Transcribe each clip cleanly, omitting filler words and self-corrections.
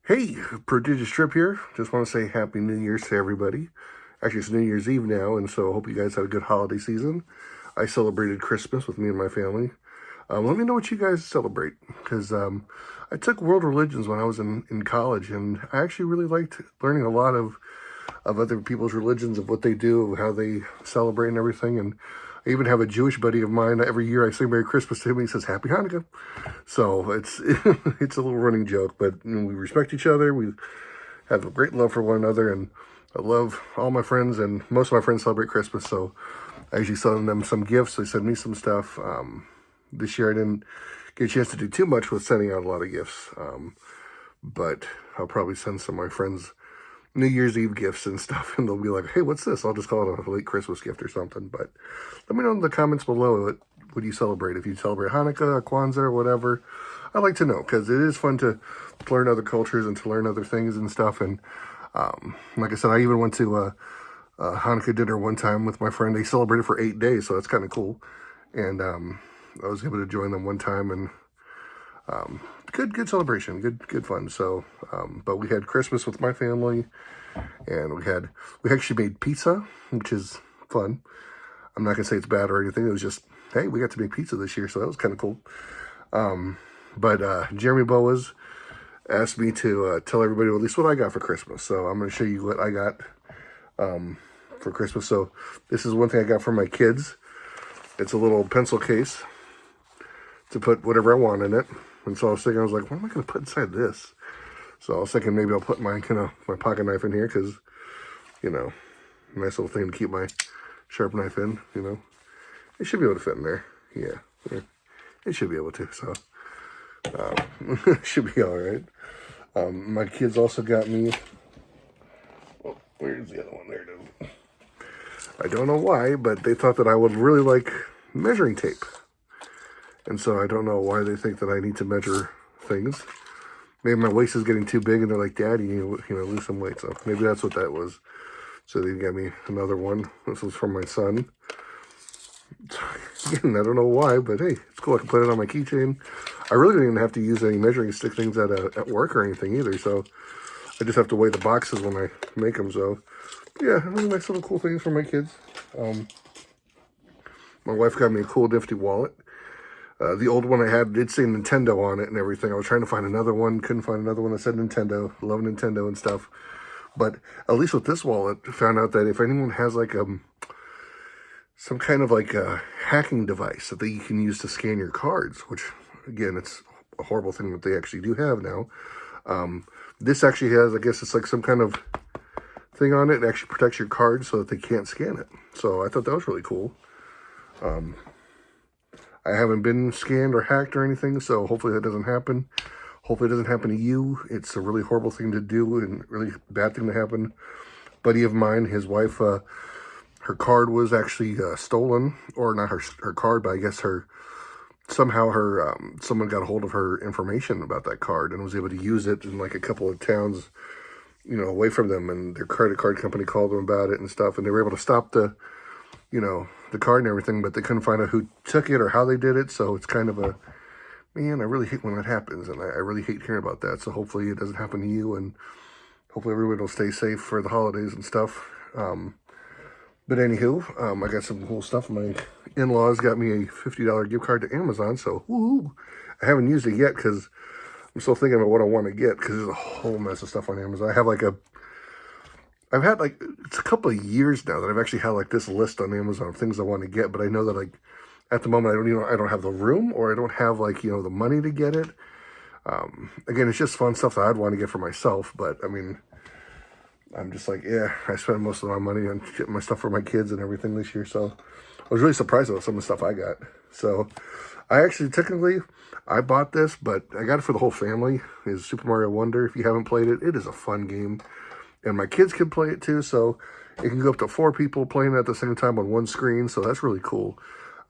Hey, ProdigiousTrip here. Just want to say Happy New Year's to everybody. Actually, it's New Year's Eve now, and so I hope you guys had a good holiday season. I celebrated Christmas with me and my family. Let me know what you guys celebrate, because I took world religions when I was in college, and I actually really liked learning a lot of other people's religions, of what they do, how they celebrate and everything. And I even have a Jewish buddy of mine. Every year I say Merry Christmas to him, and he says Happy Hanukkah. So it's it's a little running joke, but we respect each other. We have a great love for one another, and I love all my friends, and most of my friends celebrate Christmas. So I usually send them some gifts. They send me some stuff. This year I didn't get a chance to do too much with sending out a lot of gifts, but I'll probably send some of my friends New Year's Eve gifts and stuff, and they'll be like, "Hey, what's this?" I'll just call it a late Christmas gift or something. But let me know in the comments below what you celebrate. If you celebrate Hanukkah, Kwanzaa, or whatever, I'd like to know, because it is fun to learn other cultures and to learn other things and stuff. And like I said, I even went to a Hanukkah dinner one time with my friend. They celebrated for 8 days, so that's kind of cool. And I was able to join them one time, and good celebration, good fun. So, but we had Christmas with my family, and we actually made pizza, which is fun. I'm not gonna say it's bad or anything. It was just, hey, we got to make pizza this year, so that was kind of cool. But Jeremy Boas asked me to tell everybody at least what I got for Christmas. So I'm going to show you what I got for Christmas. So this is one thing I got for my kids. It's a little pencil case to put whatever I want in it. And so I was thinking, I was like, what am I going to put inside this? So I was thinking maybe I'll put my my pocket knife in here, because, nice little thing to keep my sharp knife in, It should be able to fit in there. Yeah. It should be able to, so should be all right. My kids also got me, oh, where's the other one? There it is. I don't know why, but they thought that I would really like measuring tape. And so I don't know why they think that I need to measure things. Maybe my waist is getting too big, and they're like, Daddy, you lose some weight. So maybe that's what that was. So they got me another one. This was from my son. Again, I don't know why, but hey, it's cool. I can put it on my keychain. I really don't even have to use any measuring stick things at work or anything either. So I just have to weigh the boxes when I make them. So yeah, really nice little cool things for my kids. My wife got me a cool nifty wallet. The old one I had did say Nintendo on it and everything. I was trying to find another one, couldn't find another one that said Nintendo. Love Nintendo and stuff. But at least with this wallet, found out that if anyone has like some kind of like a hacking device that you can use to scan your cards, which again, it's a horrible thing that they actually do have now. This actually has, I guess it's like some kind of thing on it. It actually protects your card so that they can't scan it. So I thought that was really cool. I haven't been scanned or hacked or anything, so hopefully that doesn't happen. Hopefully it doesn't happen to you. It's a really horrible thing to do and really bad thing to happen. Buddy of mine, his wife, her card was actually stolen, or not her card, but I guess somehow someone got a hold of her information about that card and was able to use it in like a couple of towns, away from them, and their credit card company called them about it and stuff, and they were able to stop the card and everything, but they couldn't find out who took it or how they did it. So it's kind of man, I really hate when that happens, and I really hate hearing about that. So hopefully it doesn't happen to you, and hopefully everybody will stay safe for the holidays and stuff. But anywho, I got some cool stuff. My in-laws got me a $50 gift card to Amazon, so woohoo! I haven't used it yet because I'm still thinking about what I want to get, because there's a whole mess of stuff on Amazon. I've had like, it's a couple of years now that I've actually had like this list on Amazon of things I want to get, but I know that like at the moment I don't have the room, or I don't have like, the money to get it. Again, it's just fun stuff that I'd want to get for myself, but I mean, I'm just like, yeah, I spent most of my money on getting my stuff for my kids and everything this year. So I was really surprised about some of the stuff I got. So I actually, technically, I bought this, but I got it for the whole family. It's Super Mario Wonder. If you haven't played it, it is a fun game. And my kids can play it too, so it can go up to 4 people playing it at the same time on one screen, so that's really cool.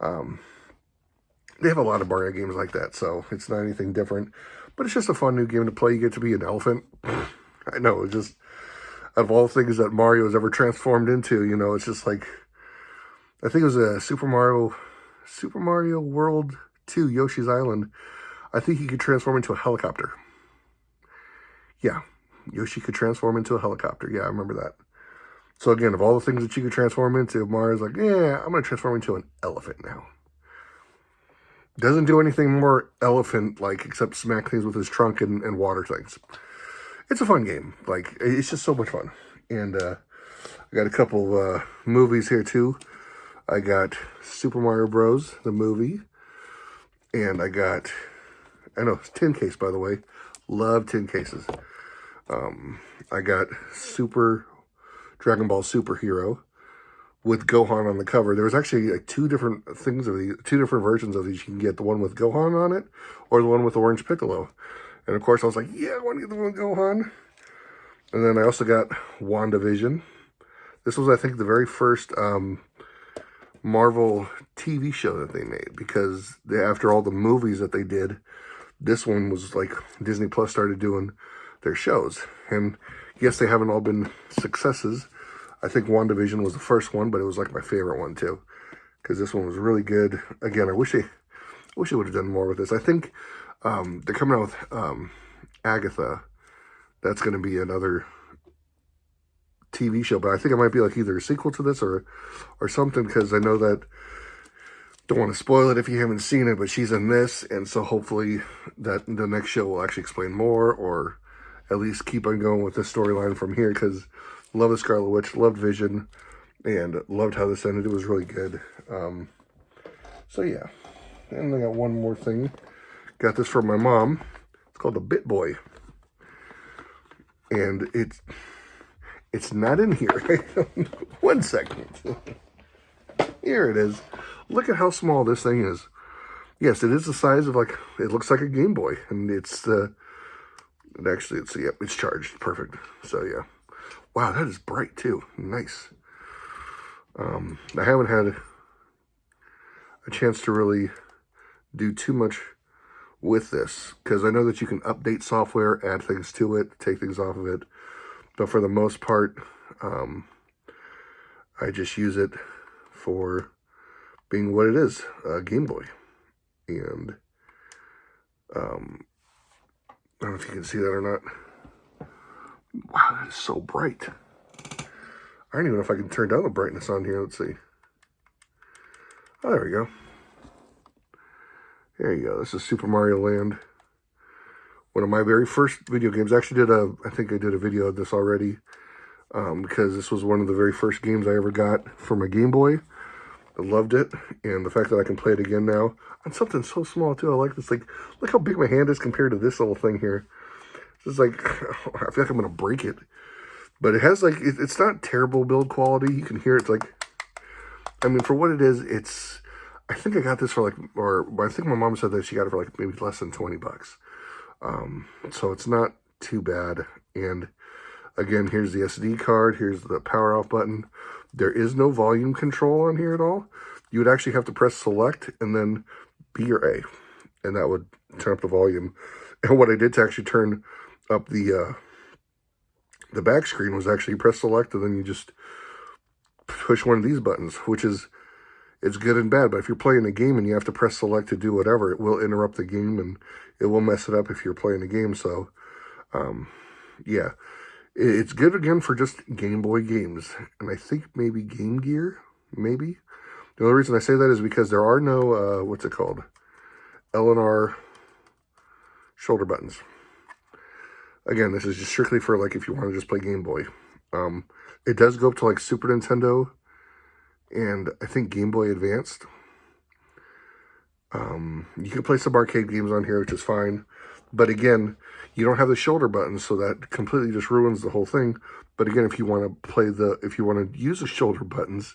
They have a lot of Mario games like that, so it's not anything different. But it's just a fun new game to play. You get to be an elephant. I know, it's just, out of all the things that Mario has ever transformed into, it's just like, I think it was a Super Mario World 2, Yoshi's Island. I think he could transform into a helicopter. Yeah, Yoshi could transform into a helicopter. Yeah, I remember that. So again, of all the things that you could transform into, Mario's like, yeah, I'm going to transform into an elephant now. Doesn't do anything more elephant-like except smack things with his trunk and water things. It's a fun game. Like, it's just so much fun. And I got a couple movies here, too. I got Super Mario Bros., the movie. And I know, Tin Case, by the way. Love Tin Cases. I got Super Dragon Ball Superhero with Gohan on the cover. There was actually like two different versions of these you can get. The one with Gohan on it, or the one with Orange Piccolo. And of course, I was like, yeah, I want to get the one with Gohan. And then I also got WandaVision. This was, I think, the very first Marvel TV show that they made, because after all the movies that they did, this one was like Disney Plus started doing their shows. And yes, they haven't all been successes. I think WandaVision was the first one, but it was like my favorite one too, because this one was really good. Again, I wish they would have done more with this. I think they're coming out with Agatha. That's going to be another TV show, but I think it might be like either a sequel to this or something, because I know that, don't want to spoil it if you haven't seen it, but she's in this, and so hopefully that the next show will actually explain more, or at least keep on going with the storyline from here, because love the Scarlet Witch, loved Vision, and loved how this ended. It was really good. So yeah, and I got one more thing. Got this from my mom. It's called the Bit Boy, and it's not in here. 1 second. Here it is. Look at how small this thing is. Yes, it is the size of, like, it looks like a Game Boy, and it's it's charged. Perfect. So yeah. Wow, that is bright too. Nice. I haven't had a chance to really do too much with this, because I know that you can update software, add things to it, take things off of it. But for the most part, I just use it for being what it is, a Game Boy. And I don't know if you can see that or not. Wow, that is so bright. I don't even know if I can turn down the brightness on here. Let's see. Oh, there we go. There you go. This is Super Mario Land. One of my very first video games. I actually I think I did a video of this already, because this was one of the very first games I ever got for my Game Boy. I loved it, and the fact that I can play it again now on something so small too. I like this. Like, look how big my hand is compared to this little thing here. It's like, I feel like I'm gonna break it. But it has, like, it's not terrible build quality. You can hear it's like, I mean, for what it is, I think I got this for like, I think my mom said that she got it for like maybe less than 20 bucks. So it's not too bad. And again, here's the SD card. Here's the power off button. There is no volume control on here at all. You would actually have to press select and then B or A, and that would turn up the volume. And what I did to actually turn up the back screen was actually press select, and then you just push one of these buttons, which is, it's good and bad. But if you're playing a game and you have to press select to do whatever, it will interrupt the game and it will mess it up if you're playing a game. So, yeah, it's good again for just Game Boy games. And I think maybe Game Gear, maybe. The only reason I say that is because there are no, what's it called? L and R shoulder buttons. Again, this is just strictly for, like, if you want to just play Game Boy. It does go up to, like, Super Nintendo and I think Game Boy Advanced. You can play some arcade games on here, which is fine. But again, you don't have the shoulder buttons, so that completely just ruins the whole thing. But again, if you want to use the shoulder buttons,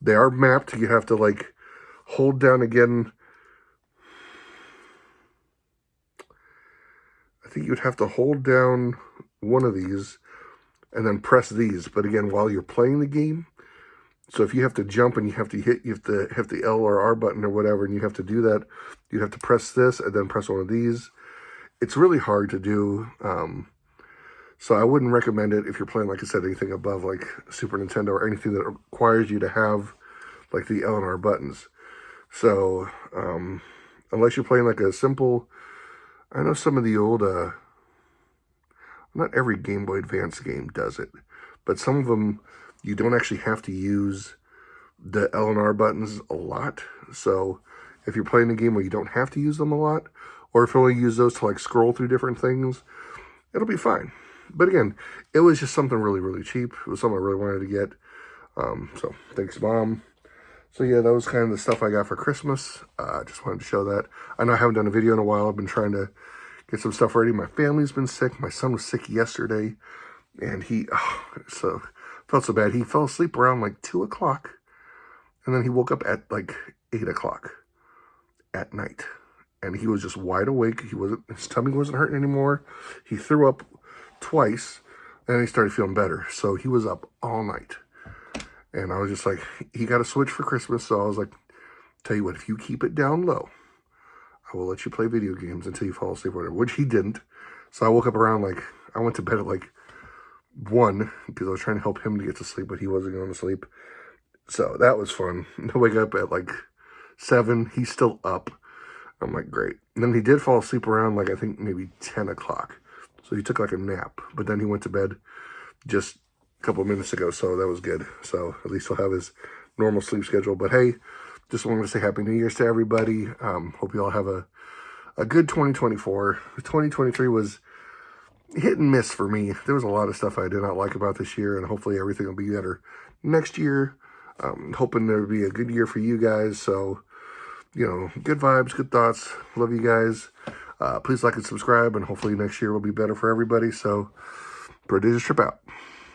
they are mapped. You have to, like, hold down again. I think you'd have to hold down one of these and then press these. But again, while you're playing the game, so if you have to jump and you have to hit the L or R button or whatever, and you have to do that, you have to press this and then press one of these. It's really hard to do. So I wouldn't recommend it if you're playing, like I said, anything above like Super Nintendo or anything that requires you to have like the L and R buttons. So unless you're playing like a simple, I know some of the old, I don't not every Game Boy Advance game does it, but some of them you don't actually have to use the L and R buttons a lot. So if you're playing a game where you don't have to use them a lot, or if you only use those to like scroll through different things, it'll be fine. But again, it was just something really, really cheap. It was something I really wanted to get. So thanks, Mom. So yeah, that was kind of the stuff I got for Christmas. Just wanted to show that. I know I haven't done a video in a while. I've been trying to get some stuff ready. My family's been sick. My son was sick yesterday, and so felt so bad. He fell asleep around like 2 o'clock, and then he woke up at like 8 o'clock at night, and he was just wide awake. His tummy wasn't hurting anymore. He threw up twice, and he started feeling better. So he was up all night. And I was just like, he got a Switch for Christmas, so I was like, tell you what, if you keep it down low, I will let you play video games until you fall asleep or whatever, which he didn't. So I woke up around I went to bed at 1, because I was trying to help him to get to sleep, but he wasn't going to sleep. So that was fun. I wake up at 7, he's still up. I'm like, great. And then he did fall asleep around I think maybe 10 o'clock. So he took a nap, but then he went to bed just a couple of minutes ago, so that was good. So at least he'll have his normal sleep schedule. But hey, just wanted to say Happy New Year's to everybody. Hope you all have a good 2024. 2023 was hit and miss for me. There was a lot of stuff I did not like about this year, and hopefully everything will be better next year. Hoping there will be a good year for you guys. So, good vibes, good thoughts. Love you guys. Please like and subscribe, and hopefully next year will be better for everybody. So, ProdigiousTrip out.